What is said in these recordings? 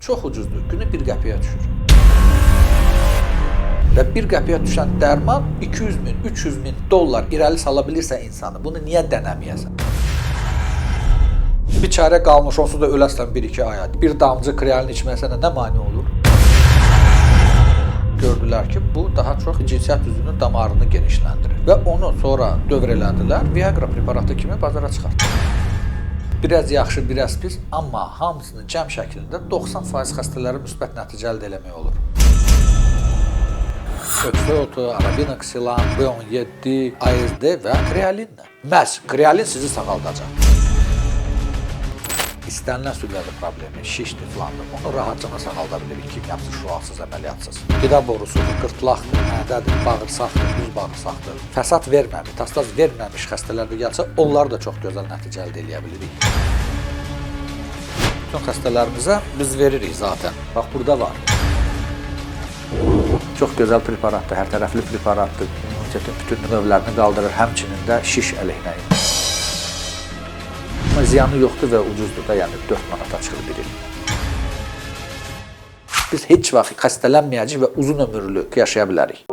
çox ucuzdur. Günü 1 qəpiyə düşür. Və 1 qəpiyə düşən dərman 200 min, 300 min dollar irəli sala bilirsə insanı, bunu niyə dənəməyəsən? Bir çarə qalmış, onsuz da öləsən 1-2 aya. Bir damcı krealin içməsənə nə mane olur? Gördülər ki, bu daha çox cinsiyyət üzünün damarını genişləndirir. Və onu sonra dövr elədilər, Viagra preparatı kimi bazara çıxartdılar. Biraz yaxşı, biraz pis, amma hamısını cəm şəklində 90% xəstələri müsbət nəticə əldə eləmək olur. Öksü otu, arabinoksilan, B17, ASD və krealinlə. Məhz krealin sizi sağaldacaq. İstənilən sülhədə problemi, şişdir, filandır. Onu rahatcana sağalda bilirik, kimyasız, şüatsız, əməliyatsız. Qida borusudur, qırtlaqdır, mədədir, bağırsaqdır, düz bağırsaqdır. Fəsad verməmiş, metastaz verməmiş xəstələrdə gəlsə, onlar da çox gözəl nəticə əldə eləyə bilirik. Bütün xəstələrimizə biz veririk zaten. Bax, burada var. Çox gözəl preparatdır, hər tərəfli preparatdır. İmmunitetin bütün növlərini qaldırır, həmçinin də şiş əleyhinə. Amma ziyanı yoxdur və ucuzdur da, yəni 4 manata çıxır bir il. Biz heç vaxt xəstələnməyəcək və uzun ömürlü yaşaya bilərik.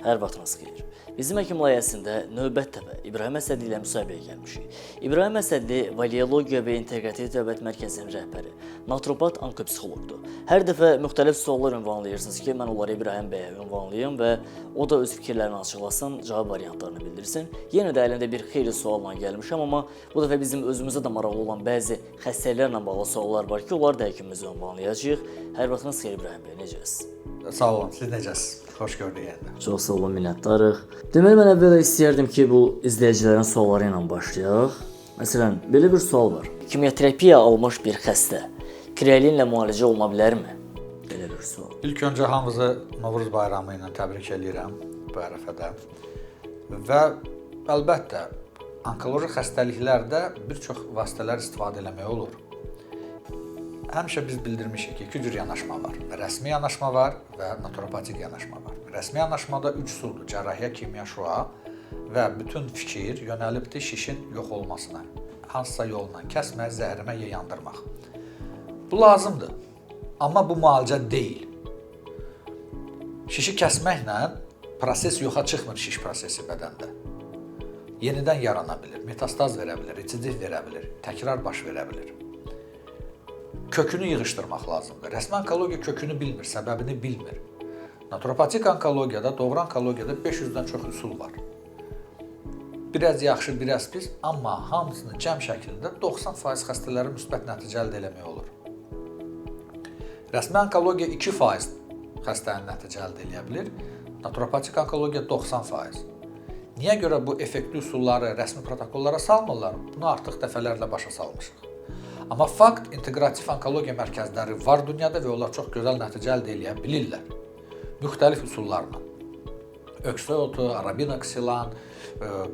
Hər vaxtınız xeyir. Bizim həkim layihəsində növbət təbə İbrahim Əsədli ilə müsahibəyə gəlmişik. İbrahim Əsədli Valiologiya və İnteqrativ Tərbiyyat Mərkəzinin rəhbəri, naturopat onkopsixoloqdur. Hər dəfə müxtəlif suallar ünvanlayırsınız ki, mən onları İbrahim bəyə ünvanlayım və o da öz fikirlərini açıqlasın, cavab variantlarını bildirsin. Yenə də əlində bir xeyli sualla gəlmişəm, amma bu dəfə bizim özümüzə də maraqlı olan bəzi xəstəliklərlə bağlı suallar var ki, onları da həkimimizə ünvanlayacağıq. Hər vaxtınız xeyir İbrahim bəy, necəsiniz? Sağ olun, siz necəsiniz? Xoş gördük yəni. Çox sağ olun, minnətdarıq. Deməli, mən əvvələ istəyərdim ki, bu izləyicilərin sualları ilə başlayaq. Məsələn, belə bir sual var. Kimyoterapiya almış bir xəstə krealinlə müalicə oluna bilərmi? Belə bir sual. İlk öncə hamınızı Novruz bayramı ilə təbrik edirəm bu ərəfədə. Və əlbəttə, onkoloji xəstəliklərdə bir çox vasitələr istifadə eləmək olur. Həmişə biz bildirmişik ki, iki cür yanaşma var. Rəsmi yanaşma var və naturopatik yanaşma var. Rəsmi yanaşmada 3 üsuldur: cərrahiyyə, kimya, şua və bütün fikir yönəlibdir şişin yox olmasına. Hansısa yolla kəsmək, zəhərləmə, ya yandırmaq. Bu lazımdır, amma bu müalicə deyil. Şişi kəsməklə proses yoxa çıxmır, şiş prosesi bədəndə. Yenidən yarana bilir, metastaz verə bilir, residiv verə bilir, təkrar baş verə bilir. Kökünü yığışdırmaq lazımdır. Rəsmi onkologiya kökünü bilmir, səbəbini bilmir. Naturopatik onkologiyada, doğru onkologiyada 500-dən çox üsul var. Biraz yaxşı, biraz pis, amma hamısını cəm şəklində 90% xəstələri müsbət nəticə əldə eləmək olur. Rəsmi onkologiya 2% xəstənin nəticə əldə eləyə bilir, naturopatik onkologiya 90%. Niyə görə bu effektli üsulları rəsmi protokollara salmırlar? Bunu artıq dəfələrlə başa salmışıq. Amma fakt, inteqrativ onkologiya mərkəzləri var dünyada və onlar çox gözəl nəticə əldə eləyə bilirlər. Müxtəlif üsullarla. Öksü otu, arabinoksilan,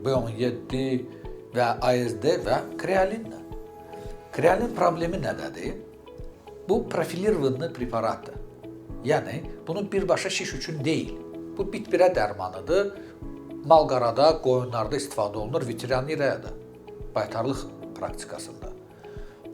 B17 və ASD və krealinlə. Krealin problemi nədədir? Bu profilirованный preparatdır. Yəni, bunu birbaşa şiş üçün deyil. Bu bit-birə dərmanıdır. Mal-qarada, qoyunlarda istifadə olunur, veterinariyada, baytarlıq praktikasında.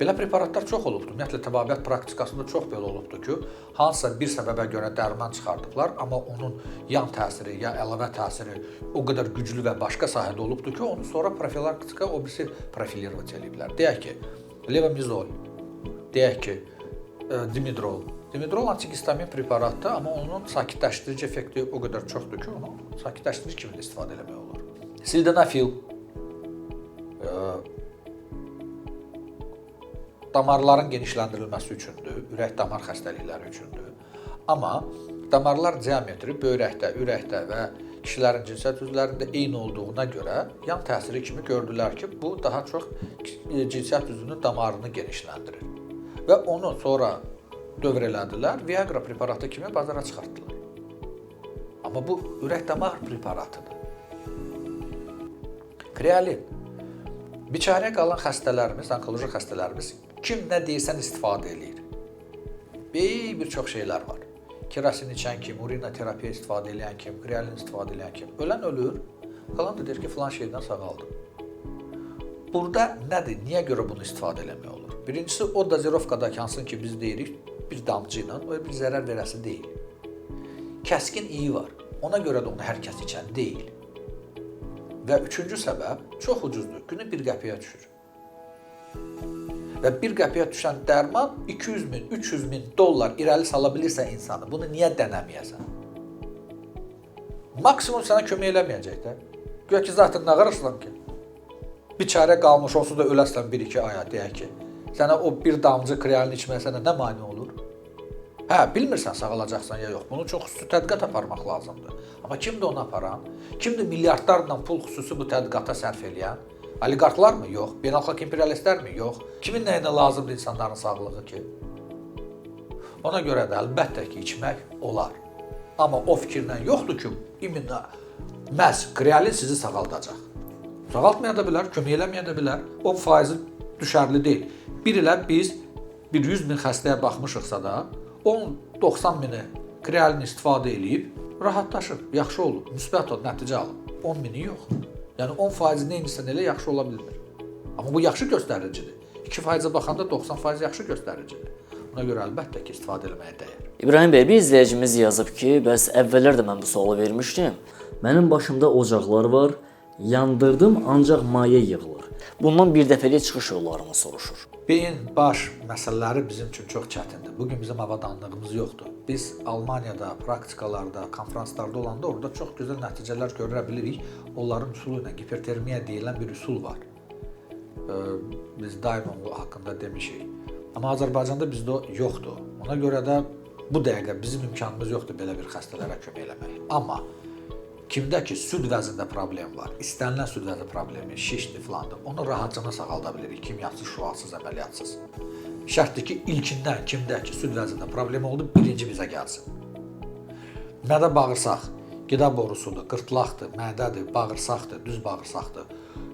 Belə preparatlar çox olubdur. Ümumiyyətlə, təbabət praktikasında çox belə olubdur ki, hansısa bir səbəbə görə dərman çıxardıblar, amma onun yan təsiri ya əlavə təsiri o qədər güclü və başqa sahədə olubdur ki, onu sonra profilaktika o birisi profilirovat eləyiblər. Deyək ki, levomizol, deyək ki, dimidrol. Dimidrol antihistamin preparatdır, amma onun sakitləşdirici effekti o qədər çoxdur ki, onu sakitləşdirici kimi də istifadə eləmək olur. Sildenafil damarların genişləndirilməsi üçündür, ürək-damar xəstəlikləri üçündür. Amma damarlar diametri böyrəkdə, ürəkdə və kişilərin cinsiyyət üzvlərində eyni olduğuna görə yan təsiri kimi gördülər ki, bu daha çox cinsiyyət üzvünün damarını genişləndirir. Və onu sonra dövr elədilər, Viagra preparatı kimi bazara çıxartdılar. Amma bu ürək-damar preparatıdır. Krealin. Biçarəyə qalan xəstələrimiz, onkoloji xəstələrimiz kim nə deyirsən istifadə eləyir. Bir çox şeylər var. kerasin içən kim, urinoterapiya istifadə edən kim, krealin istifadə edən kim, ölən ölür, qalan da deyir ki, filan şeydən sağaldım. Burada nədir, niyə görə bunu istifadə eləmək olur? Birincisi, o dozировkadakı hansın ki, biz deyirik, bir damcı ilə, o bir zərər verəsi deyil. Kəskin iyi var, ona görə də onu hər kəs içən deyil. Və üçüncü səbəb, çox ucuzdur, günü 1 qəpiyə düşür. Və 1 qəpiyə düşən dərman 200 min, 300 min dollar irəli sala bilirsə insanı, bunu niyə dənəməyəsən? Maksimum sənə kömək eləməyəcək də. Güya ki, zaten nə qarışsan ki? Bir çarə qalmış, onsuz da öləsən 1-2 aya, deyək ki. Sənə o bir damcı krealin içməyə sənə nə mani olur? Hə, bilmirsən sağalacaqsan ya yox. Bunun üçün xüsusi tədqiqat aparmaq lazımdır. Amma kimdir onu aparan? Kimdir milyardlarla pul xüsusi bu tədqiqata sərf eləyən? Oliqarxlar mı? Yox. Beynəlxalq imperialistlər mi? Yox. Kimin nəyinə lazımdır insanların sağlığı ki? Ona görə də əlbəttə ki, içmək olar. Amma o fikirlə yoxdur ki, iminə məhz krealin sizi sağaldacaq. Sağaltmaya da bilər, kömək eləməyə də bilər. 10% düşərli deyil. Bir ilə biz 100 min xəstəyə baxmışıqsa da, 10-90 mini krealin istifadə edib rahatlaşır, yaxşı olur, müsbət ol, nəticə alır. 10 mini yox. Yəni 10% neyinsən elə yaxşı ola bilmir. Amma bu yaxşı göstəricidir. 2%-ə baxanda 90% yaxşı göstəricidir. Buna görə əlbəttə ki, istifadə etməyə dəyər. İbrahim bəy, bir izləyicimiz yazıb ki, bəs əvvəllər də mən bu sualı vermişdim. Mənim başımda ocaqlar var, yandırdım ancaq maye yığılır. Bundan bir dəfəlik çıxış yollarını soruşur. Beyin, baş məsələləri bizim üçün çox çətindir. Bugün bizim avadanlığımız yoxdur. Biz Almaniyada, praktikalarda, konferanslarda olanda orada çox gözəl nəticələr görə bilirik. Onların üsulu ilə hipertermiya deyilən bir üsul var. Biz daima bu haqqında demişik. Amma Azərbaycanda bizdə o yoxdur. Ona görə də bu dəqiqə bizim imkanımız yoxdur belə bir xəstələrə kömək eləmək. Amma kimdə ki süd vəzində problem var, istənilən süd vəzi problemi, şişdir filandır, onu rahatcana sağalda bilirik, kimyasız, şüasız, əməliyyatsız. Şərtdir ki, ilkindən kimdə ki süd vəzində problem oldu, birinci bizə gəlsin. Mədə bağırsaq, qida borusudur, qırtlaqdır, mədədir, bağırsaqdır, düz bağırsaqdır.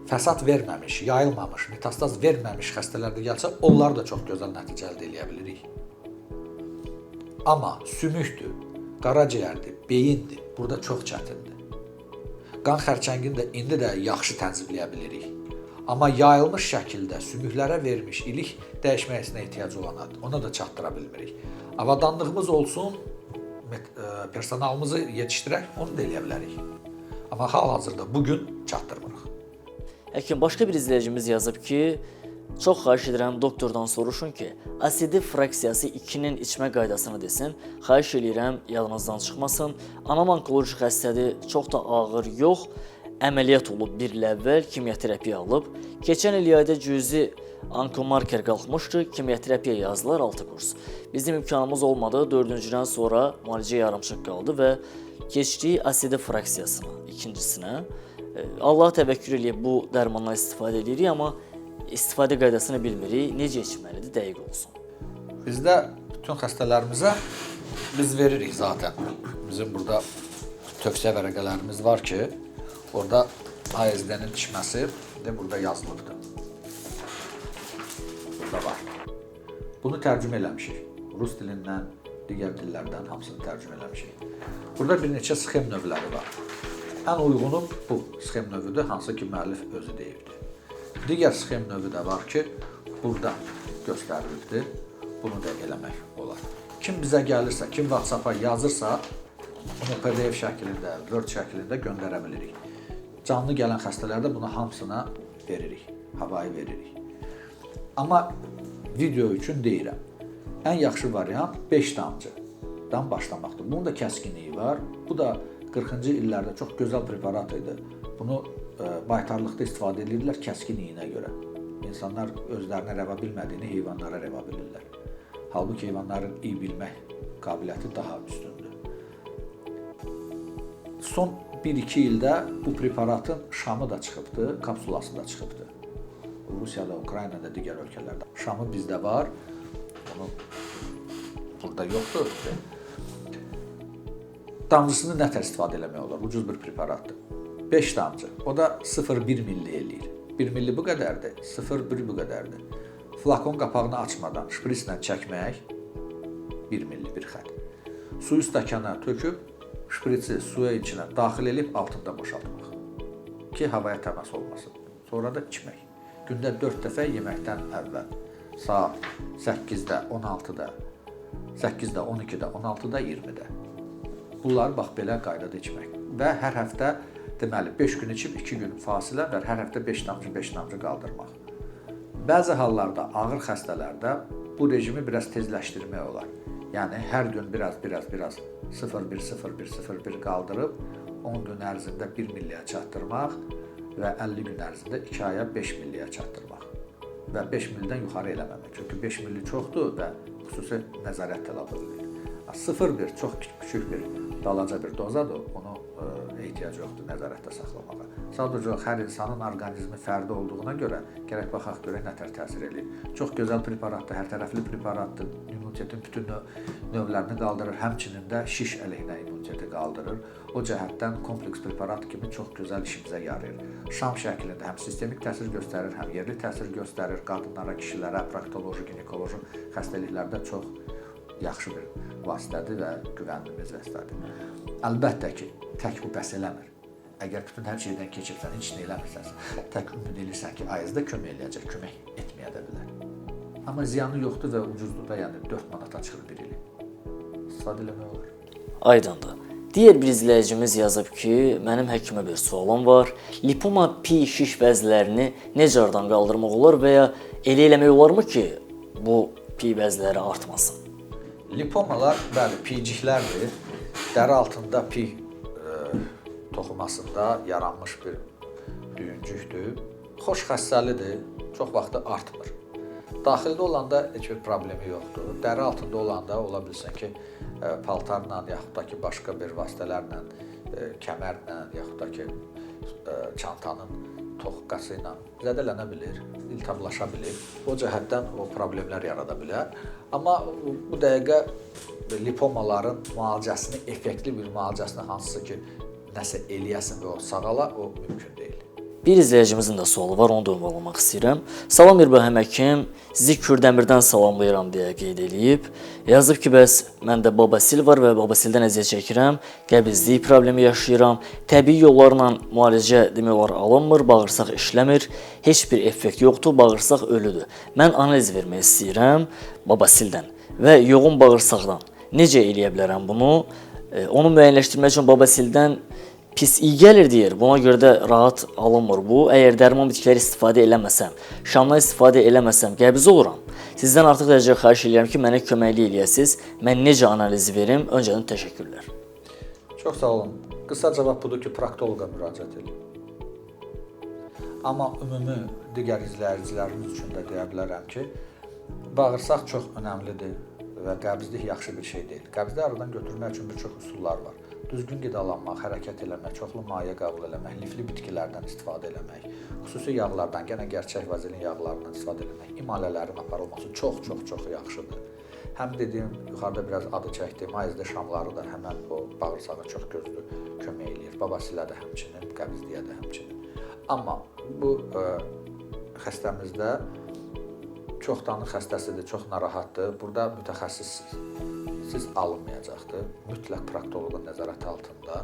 Fəsad verməmiş, yayılmamış, metastaz verməmiş xəstələrdə gəlsə, onlar da çox gözəl nəticə əldə edə bilirik. Amma sümükdür, qaraciyərdir, beyindir, burada çox çətindir. Qan xərçəngini də indi də yaxşı tənzimləyə bilirik. Amma yayılmış şəkildə sümüklərə vermiş ilik dəyişməyəsinə ehtiyac olanadır. Ona da çatdıra bilmirik. Avadanlığımız olsun, personalımızı yetişdirək, onu da eləyə bilərik. Amma hal-hazırda bugün çatdırmırıq. Həkim, başqa bir izləyicimiz yazıb ki, çox xahiş edirəm doktordan soruşun ki, asidi fraksiyası 2-nin içmə qaydasını desin. Xahiş edirəm, yadınızdan çıxmasın. Anam onkoloji xəstədir, çox da ağır yox. Əməliyyat olub 1 il əvvəl, kimyoterapiya alıb. Keçən il yayda cüzi onkomarker qalxmışdı, kimyoterapiya yazdılar 6 kurs. Bizim imkanımız olmadı, 4-cüdən sonra müalicə yarımçıq qaldı və keçdik asidi fraksiyasına, ikincisinə. Allah təvəkkül eləyib bu dərmandan istifadə edirik, amma istifadə qaydasını bilmirik, necə içməlidir, dəqiq olsun. Bizdə bütün xəstələrimizə biz veririk zaten. Bizim burada tövsiyə vərəqələrimiz var ki, orada ASD-nin içməsi də burada yazılıbdır. Burada var. Bunu tərcümə eləmişik. Rus dilindən, digər dillərdən hamısını tərcümə eləmişik. Burada bir neçə sxem növləri var. Ən uygunu bu sxem növüdür, hansı ki müəllif özü deyibdir. Digər sxem növü də var ki, burada göstərilibdir. Bunu da eləmək olar. Kim bizə gəlirsə, kim WhatsApp-a yazırsa, bunu PDF şəklində, Word şəklində göndərə bilirik. Canlı gələn xəstələrdə bunu hamısına veririk, havayı veririk. Amma video üçün deyirəm, ən yaxşı variant 5 damcıdan başlamaqdır. Bunun da kəskinliyi var. Bu da 40-cı illərdə çox gözəl preparat idi. Bunu baytarlıqda istifadə edirlər kəskin iyinə görə. İnsanlar özlərinə rəva bilmədiyini heyvanlara rəva bilirlər. Halbuki heyvanların iyi bilmək qabiliyyəti daha üstündür. Son 1-2 ildə bu preparatın şamı da çıxıbdı, kapsulası da çıxıbdı. Rusiyada, Ukraynada, digər ölkələrdə. Şamı bizdə var, onu burada yoxdur. Damcısını nətər istifadə eləmək olar? Ucuz bir preparatdır. 5 damcı. O da 0,1 milli eləyir. 1 milli bu qədərdir, 0,1 bu qədərdir. Flakon qapağını açmadan şprislə çəkmək 1 milli bir xətt. Suyu stəkana töküb, şpritsi suya içinə daxil edib altında boşaltmaq ki, havaya təmas olmasın. Sonra da içmək. Gündə 4 dəfə yeməkdən əvvəl. Saat 8-də, 16-da, 8-də, 12-də, 16-da, 20-də. Bunları bax belə qaydada içmək. Və hər həftə deməli 5 gün içib 2 gün fasilə və hər həftə 5 damcı qaldırmaq. Bəzi hallarda ağır xəstələrdə bu rejimi biraz tezləşdirmək olar. Yəni hər gün biraz 0,1 qaldırıb 10 gün ərzində 1 milliyə çatdırmaq və 50 gün ərzində 2 aya 5 milliyə çatdırmaq. Və 5 millidən yuxarı eləməmək. Çünki 5 milli çoxdur və xüsusi nəzarət tələb edilir. 0,1 çox küçük bir balaca bir dozadır, onu ehtiyac yoxdur nəzarətdə saxlamağa. Sadəcə hər insanın orqanizmi fərdi olduğuna görə gərək baxaq görək nətər təsir edir. Çox gözəl preparatdır, hər tərəfli preparatdır, immunitetin bütün növlərini qaldırır, həmçinin də şiş əleyhinə immuniteti qaldırır. O cəhətdən kompleks preparat kimi çox gözəl işimizə yarayır. Şam şəklində həm sistemik təsir göstərir, həm yerli təsir göstərir. Qadınlara, kişilərə, proktoloji, ginekoloji xəstəliklərdə çox yaxşı bir vasitədir və güvənlimiz vasitədir. Əlbəttə ki, tək bu bəs eləmir. Əgər bütün hər şeydən keçibsən, heç nə eləmirsənsə, tək ümid edirsən ki, ayızda kömək eləyəcək, kömək etməyə də bilər. Amma ziyanı yoxdur və ucuzdur da, yəni 4 manata çıxır bir ili. İstifadə eləmək olar. Aydındır. Digər bir izləyicimiz yazıb ki, mənim həkimə bir sualım var. Lipoma pi şiş vəzlərini necə aradan qaldırmaq olar və ya elə eləmək olarmı ki, bu pi vəzləri artmasın? Lipomalar, bəli, piciklərdir. Dəri altında pi toxumasında yaranmış bir düyüncükdür. Xoş xəstəlidir, çox vaxtı artmır. Daxildə olanda heç bir problemi yoxdur. Dəri altında olanda ola bilsin ki, paltarla, yaxud da ki, başqa bir vasitələrlə, kəmərlə, yaxud da ki, çantanın toxuqası ilə zədələnə bilir, iltihablaşa bilir. O cəhətdən o problemlər yarada bilər. Amma bu dəqiqə lipomaların müalicəsini, effektli bir müalicəsini hansısa ki, nəsə eləyəsin və o sağala, o mümkün deyil. Bir izləyicimizin də sualı var, onu da ünvanlamaq istəyirəm. Salam İbrahim həkim, sizi Kürdəmirdən salamlayıram deyə qeyd eləyib. Yazıb ki, bəs məndə babasil var və babasildən əziyyət çəkirəm, qəbizlik problemi yaşayıram, təbii yollarla müalicə demək olar alınmır, bağırsaq işləmir, heç bir effekt yoxdur, bağırsaq ölüdür. Mən analiz vermək istəyirəm babasildən və yoğun bağırsaqdan. Necə eləyə bilərəm bunu? Onu müəyyənləşdirmək üçün babasildən pis iyi gəlir deyir. Buna görə də rahat alınmır bu. Əgər dərman bitkiləri istifadə eləməsəm, şamdan istifadə eləməsəm qəbz oluram. Sizdən artıq dərəcədə xahiş edirəm ki, mənə köməklik eləyəsiniz. Mən necə analiz verim? Öncədən təşəkkürlər. Çox sağ olun. Qısa cavab budur ki, proktoloqa müraciət edin. Amma ümumi digər izləyicilərimiz üçün də deyə bilərəm ki, bağırsaq çox önəmlidir və qəbzlik yaxşı bir şey deyil. Qəbzli aradan götürmək üçün bir çox üsullar var. Düzgün qidalanmaq, hərəkət eləmək, çoxlu maye qəbul eləmək, lifli bitkilərdən istifadə eləmək, xüsusi yağlardan, yenə gerçək vazelin yağlarından istifadə eləmək, imalələrin aparılması çox yaxşıdır. Həm dediyim, yuxarıda biraz adı çəkdiyim ayızda şamları da həmən o bağırsağa çox gözlü kömək eləyir. Babasilə də həmçinin, qəbzliyə də həmçinin. Amma bu xəstəmizdə çoxdanlı xəstəsidir, çox narahatdır. Burada mütəxəssissiz alınmayacaqdır. Mütləq proktoloqun nəzarəti altında.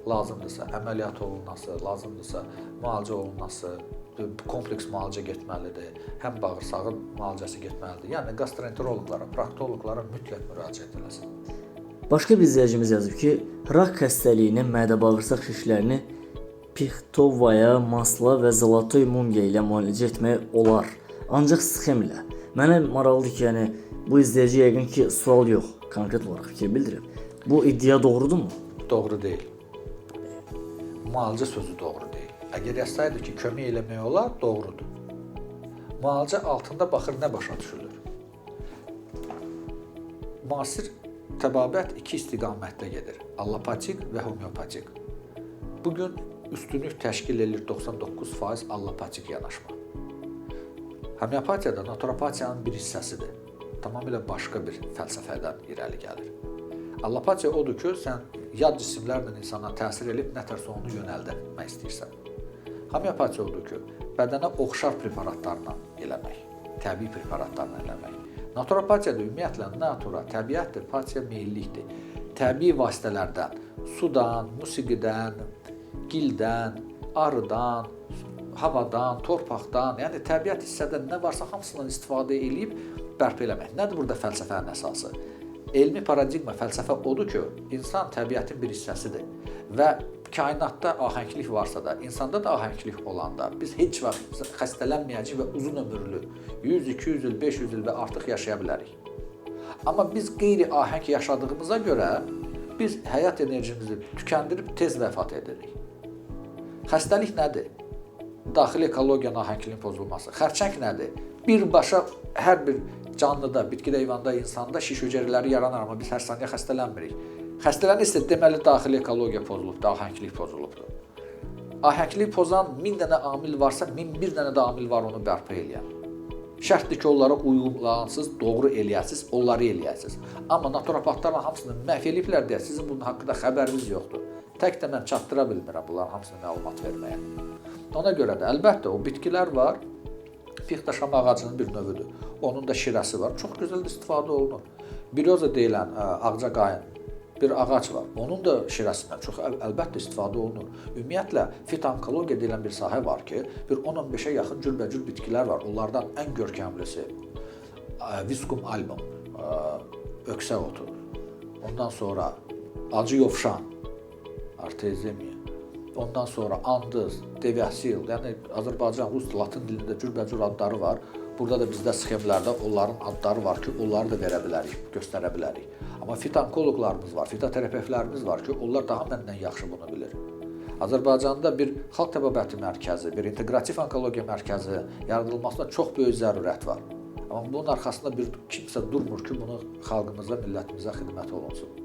Lazımdırsa əməliyyat olunması, lazımdırsa müalicə olunması, kompleks müalicə getməlidir. Həm bağırsağın müalicəsi getməlidir. Yəni gastroenteroloqlara, proktoloqlara mütləq müraciət eləsin. Başqa bir izləyicimiz yazıb ki, rak xəstəliyinin mədə-bağırsaq şişlərini pixtovaya, masla və zolatoy mumya ilə müalicə etmək olar. Ancaq sxem ilə. Mənə maraqlıdır ki, yəni bu izləyici yəqin ki, sual yox, konkret olaraq fikir bildirir. Bu iddia doğrudurmu? Doğru deyil. Müalicə sözü doğru deyil. Əgər yazsaydı ki, kömək eləmək olar, doğrudur. Müalicə altında baxır nə başa düşülür. Müasir təbabət iki istiqamətdə gedir. Allopatik və homeopatik. Bugün üstünlük təşkil edir 99% allopatik yanaşma. Homeopatiyada naturopatiyanın bir hissəsidir. Tamamilə başqa bir fəlsəfədən irəli gəlir. Allopatiya odur ki, sən yad cisimlərlə insana təsir edib nətərsə onu yönəldirmək istəyirsən. Homeopatiya odur ki, bədənə oxşar preparatlarla eləmək, təbii preparatlarla eləmək. Naturopatiyada ümumiyyətlə natura, təbiətdir, patiya meyillikdir. təbii vasitələrdən, sudan, musiqidən, gildən, arıdan, havadan, torpaqdan, yəni təbiət hissədən nə varsa hamısından istifadə edib bərpa eləmək. Nədir burada fəlsəfənin əsası? Elmi paradigma, fəlsəfə odur ki, insan təbiətin bir hissəsidir və kainatda ahənglik varsa da, insanda da ahənglik olanda biz heç vaxt xəstələnməyəcəyik və uzun ömürlü 100, 200 il, 500 il və artıq yaşaya bilərik. Amma biz qeyri-ahəng yaşadığımıza görə biz həyat enerjimizi tükəndirib tez vəfat edirik. Xəstəlik nədir? Daxili ekologiyanın ahəngiliyin pozulması. Xərçəng nədir? Birbaşa hər bir canlıda, bitkidə, heyvanda, insanda şiş hüceyrələri yaranır, amma biz hər saniyə xəstələnmirik. Xəstələnirsə deməli daxili ekologiya pozulubdur, ahənglik pozulubdur. Ahənglik pozan 1000 dənə amil varsa, 1001 dənə də amil var onu bərpa eləyən. Şərtdir ki, onlara uyğunlansız, doğru eləyəsiz, onları eləyəsiz. Amma naturopatlarla hamısını məhv eləyiblər deyə sizin bunun haqqında xəbəriniz yoxdur. Tək də mən çatdıra bilmirəm bunların hamısını məlumat verməyə. Ona görə də əlbəttə o bitkilər var. Pixta şam ağacının bir növüdür. Onun da şirəsi var. Çox gözəl istifadə olunur. Biryoza deyilən ağcaqayın bir ağac var. Onun da şirəsindən çox əlbəttə istifadə olunur. Ümumiyyətlə fitoonkologiya deyilən bir sahə var ki, bir 10-15-ə yaxın cürbəcür bitkilər var. Onlardan ən görkəmlisi Viscum album, öksək otu. Ondan sonra acı yovşan, artezemiya. Ondan sonra andız, deviasil, yəni Azərbaycan, Rus, Latın dilində cürbəcür adları var. Burada da bizdə sxemlərdə onların adları var ki, onları da verə bilərik, göstərə bilərik. Amma fitoonkoloqlarımız var, fitoterapevtlərimiz var ki, onlar daha məndən yaxşı bunu bilir. Azərbaycanda bir xalq təbibəti mərkəzi, bir inteqrativ onkologiya mərkəzi yaradılmasına çox böyük zərurət var. Amma bunun arxasında bir kimsə durmur ki, bunu xalqımıza, millətimizə xidmət olunsun.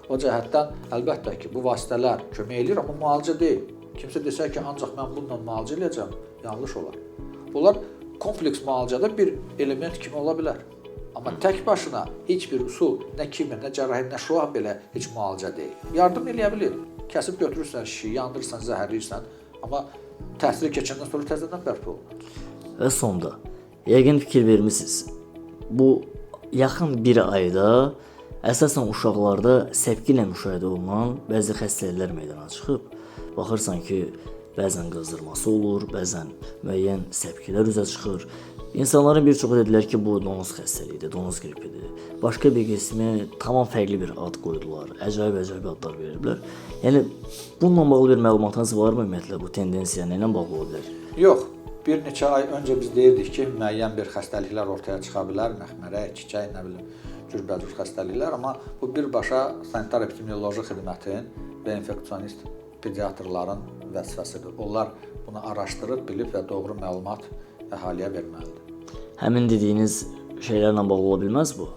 O cəhətdən əlbəttə ki, bu vasitələr kömək edir, amma müalicə deyil. Kimsə desə ki, ancaq mən bununla müalicə edəcəm, yanlış olar. Bunlar kompleks müalicədə bir element kimi ola bilər. Amma tək başına heç bir usul, nə kimi, nə cərrahi, nə şuan belə heç müalicə deyil. Yardım eləyə bilir. Kəsib götürürsən şişi, yandırırsan, zəhərləyirsən, amma təsiri keçəndən sonra təzədən bərpa olunur. Və sonda, yəqin fikir vermisiniz. Bu yaxın bir ayda əsasən uşaqlarda səpki ilə müşahidə olunan bəzi xəstəliklər meydana çıxıb. Baxırsan ki, bəzən qızdırması olur, bəzən müəyyən səpkilər üzə çıxır. İnsanların bir çoxu dedilər ki, bu donuz xəstəliyidir, donuz qripidir. Başqa bir qismi tamam fərqli bir ad qoydular, əcayib adlar veriblər. Yəni, bununla bağlı bir məlumatınız varmı ümumiyyətlə, bu tendensiya nə ilə bağlı ola bilər? Yox, bir neçə ay öncə biz deyirdik ki, müəyyən bir xəstəliklər ortaya çıxa bilər, məxmərək, çiçək, nə bilim, cürbəcür xəstəliklər, amma bu birbaşa sanitar-epidemioloji xidmətin və infeksionist pediatrların vəzifəsidir. Onlar bunu araşdırıb, bilib və doğru məlumat əhaliyə verməlidir. Həmin dediyiniz şeylərlə bağlı ola bilməz bu?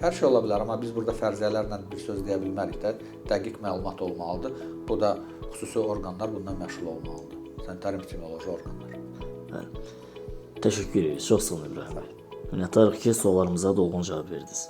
Hər şey ola bilər, amma biz burada fərziyələrlə bir söz deyə bilmərik də, dəqiq məlumat olmalıdır. Bu da xüsusi orqanlar bundan məşğul olmalıdır. Sanitar-epidemioloji orqanlar. Bəli. Təşəkkür edirik. Çox sağ olun İbrahim bəy. Minnətdarıq ki, suallarımıza dolğun cavab verdiniz.